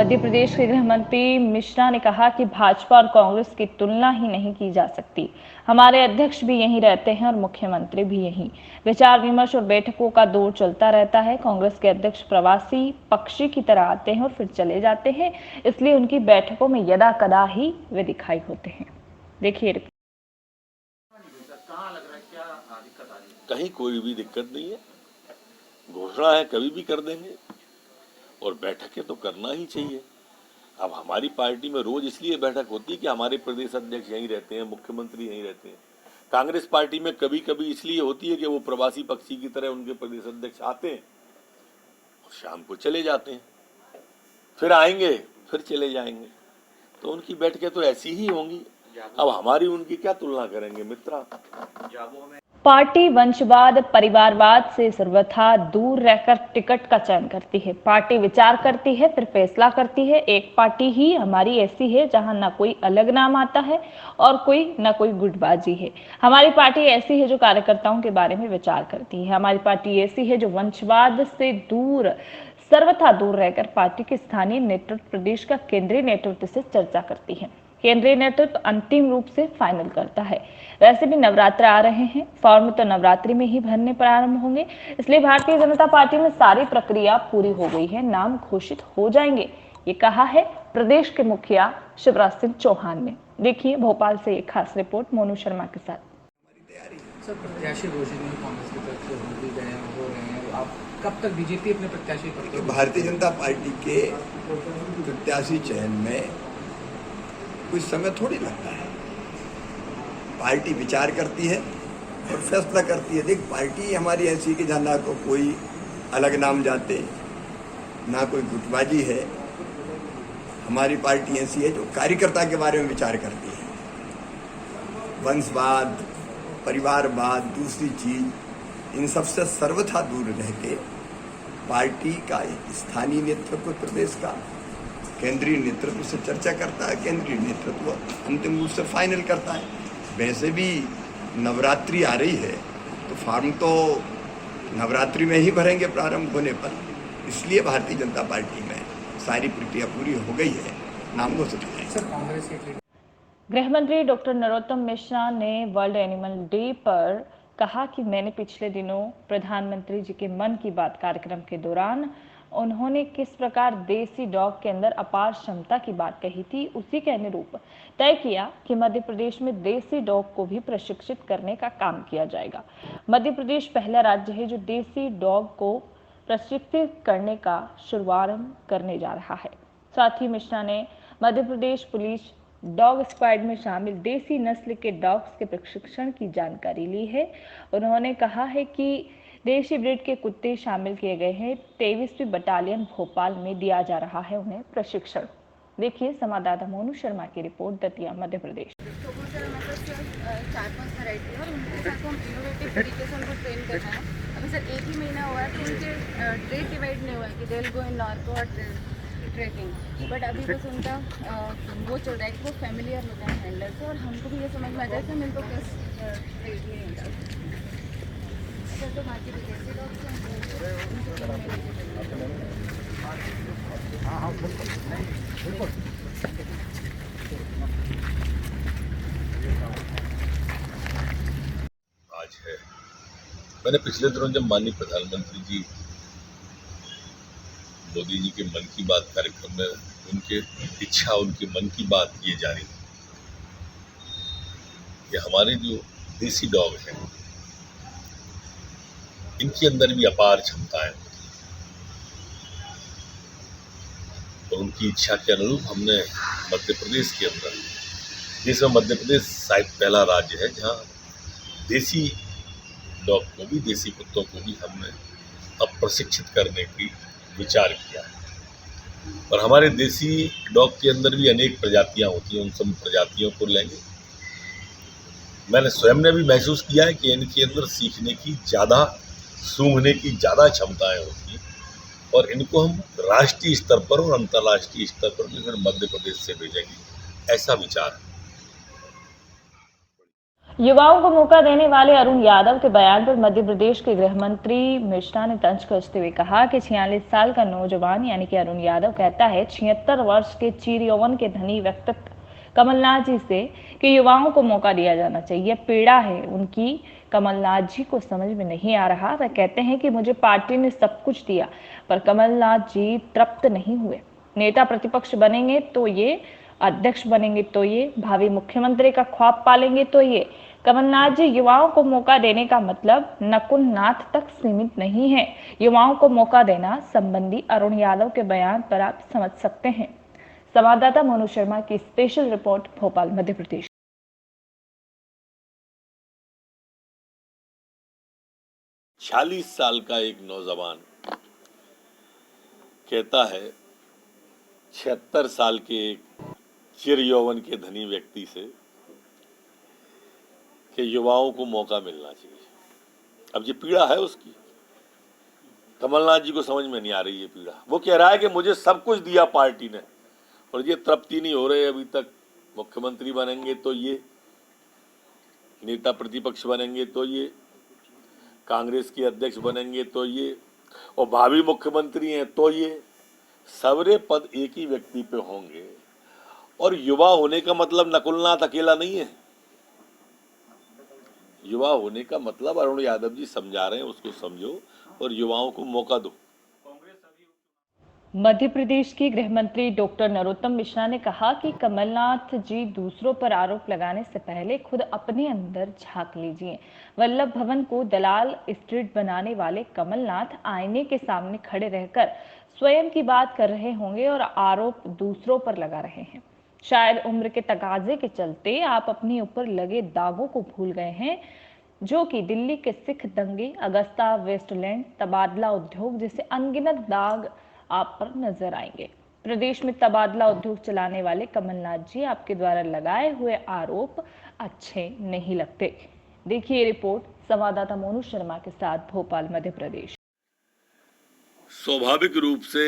मध्य प्रदेश के गृह मंत्री मिश्रा ने कहा कि भाजपा और कांग्रेस की तुलना ही नहीं की जा सकती। हमारे अध्यक्ष भी यहीं रहते हैं और मुख्यमंत्री भी यहीं। विचार विमर्श और बैठकों का दौर चलता रहता है। कांग्रेस के अध्यक्ष प्रवासी पक्षी की तरह आते हैं और फिर चले जाते हैं, इसलिए उनकी बैठकों में यदा कदा ही वे दिखाई होते हैं। देखिए, कहीं कोई भी दिक्कत नहीं है। घोषणा है कभी भी कर देंगे और बैठकें तो करना ही चाहिए। अब हमारी पार्टी में रोज इसलिए बैठक होती है कि हमारे प्रदेश अध्यक्ष यहीं रहते हैं, मुख्यमंत्री यहीं रहते हैं। कांग्रेस पार्टी में कभी कभी इसलिए होती है कि वो प्रवासी पक्षी की तरह उनके प्रदेश अध्यक्ष आते हैं और शाम को चले जाते हैं, फिर आएंगे फिर चले जाएंगे। तो उनकी बैठकें तो ऐसी ही होंगी। अब हमारी उनकी क्या तुलना करेंगे मित्रा। पार्टी वंशवाद, परिवारवाद से सर्वथा दूर रहकर टिकट का चयन करती है। पार्टी विचार करती है, फिर फैसला करती है। एक पार्टी ही हमारी ऐसी है जहां ना कोई अलग नाम आता है और ना कोई गुटबाजी है। हमारी पार्टी ऐसी है जो कार्यकर्ताओं के बारे में विचार करती है। हमारी पार्टी ऐसी है जो वंशवाद से दूर, सर्वथा दूर रहकर पार्टी के स्थानीय नेतृत्व, प्रदेश का केंद्रीय नेतृत्व से चर्चा करती है। केंद्रीय नेतृत्व अंतिम रूप से फाइनल करता है। वैसे भी नवरात्र आ रहे हैं, फॉर्म तो नवरात्रि में ही भरने प्रारंभ होंगे, इसलिए भारतीय जनता पार्टी में सारी प्रक्रिया पूरी हो गई है, नाम घोषित हो जाएंगे, ये कहा है प्रदेश के मुखिया शिवराज सिंह चौहान ने। देखिए भोपाल से एक खास रिपोर्ट मोनू शर्मा के साथ। सर, प्रत्याशी घोषित कांग्रेस की तरफ से हो भी गए हैं, हो रहे हैं, आप कब तक बीजेपी अपने प्रत्याशी करते हैं? भारतीय जनता पार्टी के प्रत्याशी चयन में कुछ समय थोड़ी लगता है। पार्टी विचार करती है और फैसला करती है। देख, पार्टी हमारी ऐसी कि जहाँ ना तो कोई अलग नाम जाते, ना कोई गुटबाजी है। हमारी पार्टी ऐसी है जो कार्यकर्ता के बारे में विचार करती है। वंशवाद, परिवारवाद, दूसरी चीज, इन सबसे सर्वथा दूर रह के पार्टी का स्थानीय नेतृत्व, प्रदेश का केंद्रीय नेतृत्व से चर्चा करता है। केंद्रीय नेतृत्व अंतिम रूप से फाइनल करता है। वैसे भी नवरात्रि आ रही है तो फॉर्म तो नवरात्रि में ही भरेंगे प्रारंभ होने पर। इसलिए भारतीय जनता पार्टी में सारी प्रक्रिया पूरी हो गई है, नाम घोषित हो सर, कांग्रेस के गृह मंत्री डॉक्टर नरोत्तम मिश्रा ने वर्ल्ड एनिमल डे पर कहा कि मैंने पिछले दिनों प्रधानमंत्री जी के मन की बात कार्यक्रम के दौरान उन्होंने किस प्रकार देसी डॉग के अंदर अपार क्षमता की बात कही थी, उसी के अनुरूप तय किया कि मध्य प्रदेश में देसी डॉग को भी प्रशिक्षित करने का काम किया जाएगा। मध्य प्रदेश पहला राज्य है जो देसी डॉग को प्रशिक्षित करने का शुभारंभ करने जा रहा है। साथ ही मिश्रा ने Madhya Pradesh police dog squad में शामिल देसी नस्ल के डॉग्स के प्रशिक्षण की जानकारी ली है। उन्होंने कहा है कि देशी ब्रीड के कुत्ते शामिल किए गए हैं। 23वीं बटालियन भोपाल में दिया जा रहा है उन्हें प्रशिक्षण। देखिए संवाददाता मोनू शर्मा की रिपोर्ट, दतिया, मध्य प्रदेश। सर, एक ही महीना हुआ है तो उनके ट्रेड डिवाइड नहीं हुआ है कि डेल गो इन नार्को और ट्रैकिंग, बट अभी बस उनका वो चल रहा है कि वो फैमिलियर होता है हैंडलर से, और हमको भी ये समझ में आ जाए कि हम इनको किस ट्रेड में नहीं डालते। तो बाकी विदेशी लोग आज है, मैंने पिछले दिनों जब माननीय प्रधानमंत्री जी मोदी जी के मन की बात कार्यक्रम में उनके इच्छा, उनके मन की बात ये जानी कि हमारे जो देसी डॉग हैं इनके अंदर भी अपार क्षमताएं होती हैं, और उनकी इच्छा के अनुरूप हमने मध्य प्रदेश के अंदर, जिसमें मध्य प्रदेश शायद पहला राज्य है जहां देसी डॉग को भी, देसी कुत्तों को भी हमने अब प्रशिक्षित करने की विचार किया है। और हमारे देसी डॉग के अंदर भी अनेक प्रजातियां होती हैं, उन सब प्रजातियों को लेंगे। मैंने स्वयं ने भी महसूस किया है कि इनके अंदर सीखने की ज़्यादा, सूंघने की ज़्यादा क्षमताएं होती हैं, और इनको हम राष्ट्रीय स्तर पर और अंतर्राष्ट्रीय स्तर पर भी फिर मध्य प्रदेश से भेजेंगे, ऐसा विचार है। युवाओं को मौका देने वाले अरुण यादव के बयान पर मध्य प्रदेश के गृह मंत्री मिश्रा ने तंज कसते हुए कहा कि 46 साल का नौजवान यानी कि अरुण यादव कहता है 76 वर्ष के चीर यौवन के धनी व्यक्तित्व कमलनाथ जी से कि युवाओं को मौका दिया जाना चाहिए। पीड़ा है उनकी कमलनाथ जी को समझ में नहीं आ रहा। वह कहते हैं कि मुझे पार्टी ने सब कुछ दिया पर कमलनाथ जी तृप्त नहीं हुए। नेता प्रतिपक्ष बनेंगे तो ये, अध्यक्ष बनेंगे तो ये, भावी मुख्यमंत्री का ख्वाब पालेंगे तो ये। कमलनाथ जी युवाओं को मौका देने का मतलब नकुलनाथ तक सीमित नहीं है। युवाओं को मौका देना संबंधी अरुण यादव के बयान पर आप समझ सकते हैं। संवाददाता मोनू शर्मा की स्पेशल रिपोर्ट, भोपाल, मध्य प्रदेश। 46 साल का एक नौजवान कहता है 76 साल के एक चिर यौवन के धनी व्यक्ति से कि युवाओं को मौका मिलना चाहिए। अब ये पीड़ा है उसकी, कमलनाथ जी को समझ में नहीं आ रही ये पीड़ा। वो कह रहा है कि मुझे सब कुछ दिया पार्टी ने और ये तृप्ति नहीं हो रहे अभी तक। मुख्यमंत्री बनेंगे तो ये, नेता प्रतिपक्ष बनेंगे तो ये, कांग्रेस के अध्यक्ष बनेंगे तो ये, और भावी मुख्यमंत्री हैं तो ये, सबरे पद एक ही व्यक्ति पे होंगे। और युवा होने का मतलब नकुलनाथ अकेला नहीं है। युवा होने का मतलब अरुण यादव जी समझा रहे हैं, उसको समझो और युवाओं को मौका दो। मध्य प्रदेश के गृह मंत्री डॉक्टर नरोत्तम मिश्रा ने कहा कि कमलनाथ जी दूसरों पर आरोप लगाने से पहले खुद अपने अंदर झांक लीजिए। वल्लभ भवन को दलाल स्ट्रीट बनाने वाले कमलनाथ आईने के सामने खड़े रहकर स्वयं की बात कर रहे होंगे और आरोप दूसरों पर लगा रहे हैं। शायद उम्र के तकाजे के चलते आप अपने ऊपर लगे दागों को भूल गए हैं, जो कि दिल्ली के सिख दंगे, अगस्ता वेस्टलैंड, तबादला उद्योग जैसे अनगिनत दाग आप पर नजर आएंगे। प्रदेश में तबादला उद्योग चलाने वाले कमलनाथ जी आपके द्वारा लगाए हुए आरोप अच्छे नहीं लगते। देखिए रिपोर्ट संवाददाता मोनू शर्मा के साथ, भोपाल, मध्य प्रदेश। स्वाभाविक रूप से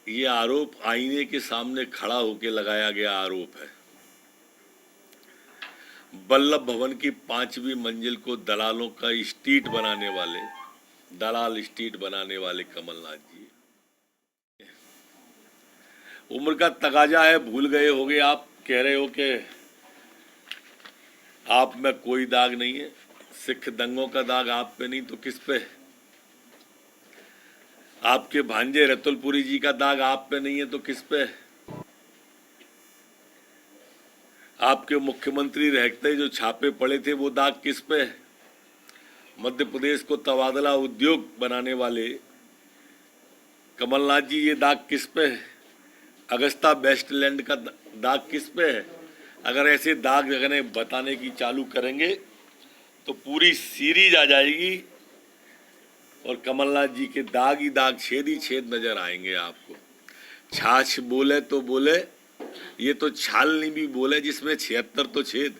ये आरोप आईने के सामने खड़ा होकर लगाया गया आरोप है। वल्लभ भवन की 5वीं मंजिल को दलालों का स्ट्रीट बनाने वाले, दलाल स्ट्रीट बनाने वाले कमलनाथ जी, उम्र का तकाजा है, भूल गए होगे। आप कह रहे हो कि आप में कोई दाग नहीं है, सिख दंगों का दाग आप पे नहीं तो किस पे? आपके भांजे रतुलपुरी जी का दाग आप पे नहीं है तो किस पे? आपके मुख्यमंत्री रहते जो छापे पड़े थे वो दाग किस पे? मध्य प्रदेश को तबादला उद्योग बनाने वाले कमलनाथ जी, ये दाग किस पे है? अगस्ता वेस्टलैंड का दाग किस पे है? अगर ऐसे दाग अगर बताने की चालू करेंगे तो पूरी सीरीज आ जाएगी और कमलनाथ जी के दाग ही दाग, छेद ही छेद नजर आएंगे आपको। छाछ बोले तो बोले, ये तो छालनी भी बोले जिसमें 76 तो छेद।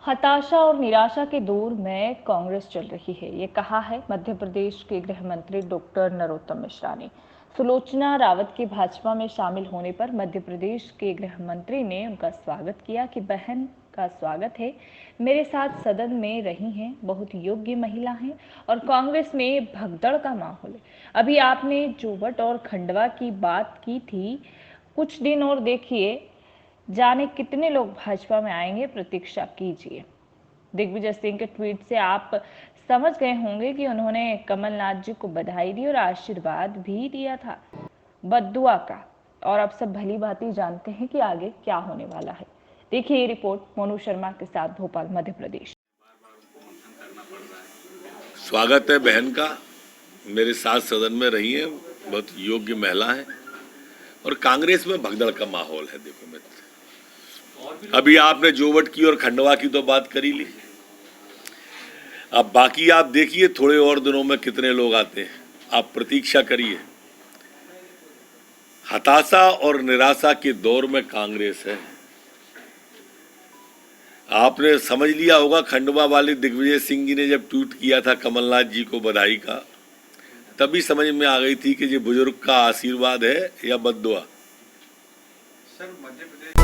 हताशा और निराशा के दौर में कांग्रेस चल रही है, ये कहा है मध्य प्रदेश के गृह मंत्री डॉक्टर नरोत्तम मिश्रा ने। सुलोचना रावत के भाजपा में शामिल होने पर मध्य प्रदेश के गृह मंत्री ने उनका स्वागत किया कि बहन का स्वागत है, मेरे साथ सदन में रही हैं, बहुत योग्य महिला हैं और कांग्रेस में भगदड़ का माहौल है। अभी आपने जोवट और खंडवा की बात की थी, कुछ दिन और देखिए, जाने कितने लोग भाजपा में आएंगे, प्रतीक्षा कीजिए। दिग्विजय सिंह के ट्वीट से आप समझ गए होंगे कि उन्होंने कमलनाथ जी को बधाई दी और आशीर्वाद भी दिया था, बद्दुआ का। और अब सब भली भांति जानते हैं कि आगे क्या होने वाला है। देखिए ये रिपोर्ट मोनू शर्मा के साथ, भोपाल, मध्य प्रदेश। स्वागत है बहन का, मेरे साथ सदन में रही है, बहुत योग्य महिला है और कांग्रेस में भगदड़ का माहौल है। देखो मित्र, अभी आपने जोवट की और खंडवा की तो बात करी ली, अब बाकी आप देखिए थोड़े और दिनों में कितने लोग आते हैं, आप प्रतीक्षा करिए। हताशा और निराशा के दौर में कांग्रेस है। आपने समझ लिया होगा, खंडवा वाले दिग्विजय सिंह जी ने जब ट्वीट किया था कमलनाथ जी को बधाई का, तभी समझ में आ गई थी कि ये बुजुर्ग का आशीर्वाद है या बद्दुआ। सर मध्य प्रदेश